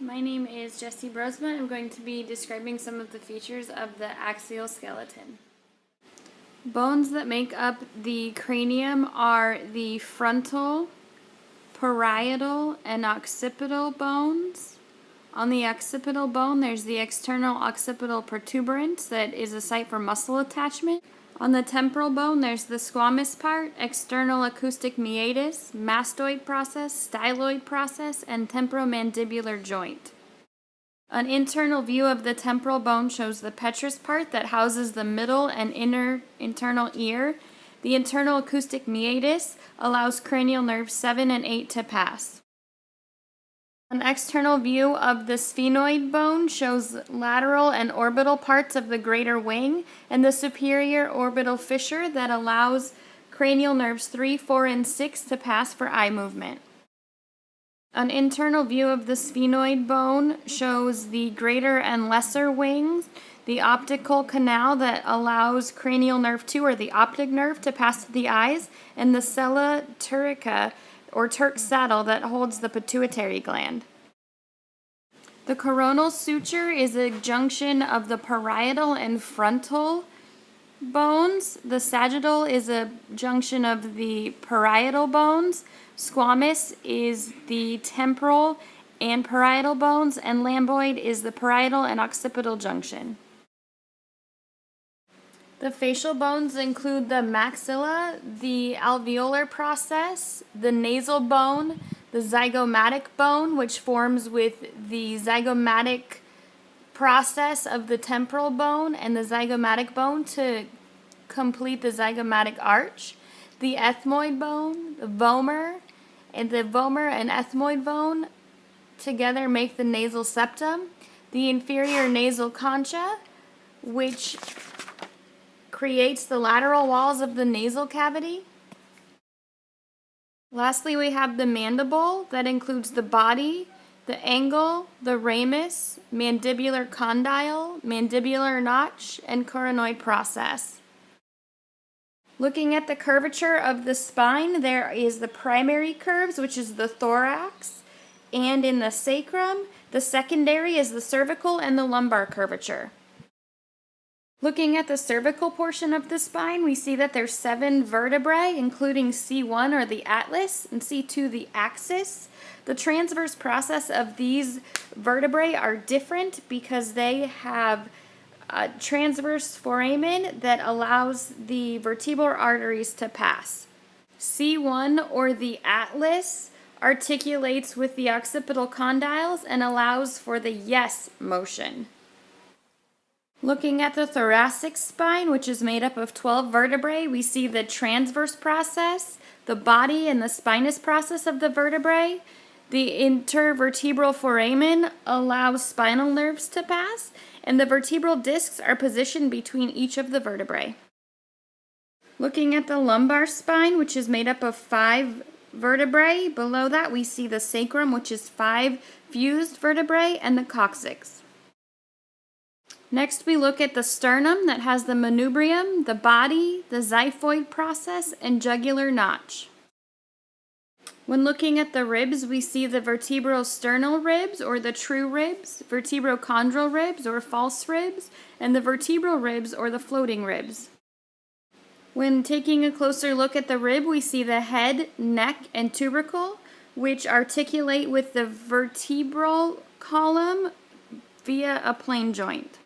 My name is Jessie Brosma. I'm going to be describing some of the features of the axial skeleton. Bones that make up the cranium are the frontal, parietal, and occipital bones. On the occipital bone, there's the external occipital protuberance that is a site for muscle attachment. On the temporal bone, there's the squamous part, external acoustic meatus, mastoid process, styloid process, and temporomandibular joint. An internal view of the temporal bone shows the petrous part that houses the middle and internal ear. The internal acoustic meatus allows cranial nerves 7 and 8 to pass. An external view of the sphenoid bone shows lateral and orbital parts of the greater wing and the superior orbital fissure that allows cranial nerves 3, 4, and 6 to pass for eye movement. An internal view of the sphenoid bone shows the greater and lesser wings, the optical canal that allows cranial nerve 2 or the optic nerve to pass to the eyes, and the sella turcica or Turk's saddle that holds the pituitary gland. The coronal suture is a junction of the parietal and frontal bones. The sagittal is a junction of the parietal bones. Squamous is the temporal and parietal bones, and lamboid is the parietal and occipital junction. The facial bones include the maxilla, the alveolar process, the nasal bone, the zygomatic bone, which forms with the zygomatic process of the temporal bone and the zygomatic bone to complete the zygomatic arch, the ethmoid bone, the vomer and ethmoid bone together make the nasal septum, the inferior nasal concha, which creates the lateral walls of the nasal cavity. Lastly, we have the mandible that includes the body, the angle, the ramus, mandibular condyle, mandibular notch, and coronoid process. Looking at the curvature of the spine, there is the primary curves, which is the thorax, and in the sacrum, the secondary is the cervical and the lumbar curvature. Looking at the cervical portion of the spine, we see that there's 7 vertebrae, including C1 or the atlas, and C2 the axis. The transverse process of these vertebrae are different because they have a transverse foramen that allows the vertebral arteries to pass. C1 or the atlas articulates with the occipital condyles and allows for the yes motion. Looking at the thoracic spine, which is made up of 12 vertebrae, we see the transverse process, the body and the spinous process of the vertebrae. The intervertebral foramen allows spinal nerves to pass, and the vertebral discs are positioned between each of the vertebrae. Looking at the lumbar spine, which is made up of 5 vertebrae, below that we see the sacrum, which is 5 fused vertebrae, and the coccyx. Next, we look at the sternum that has the manubrium, the body, the xiphoid process, and jugular notch. When looking at the ribs, we see the vertebrosternal ribs or the true ribs, vertebrochondral ribs or false ribs, and the vertebral ribs or the floating ribs. When taking a closer look at the rib, we see the head, neck, and tubercle, which articulate with the vertebral column via a plane joint.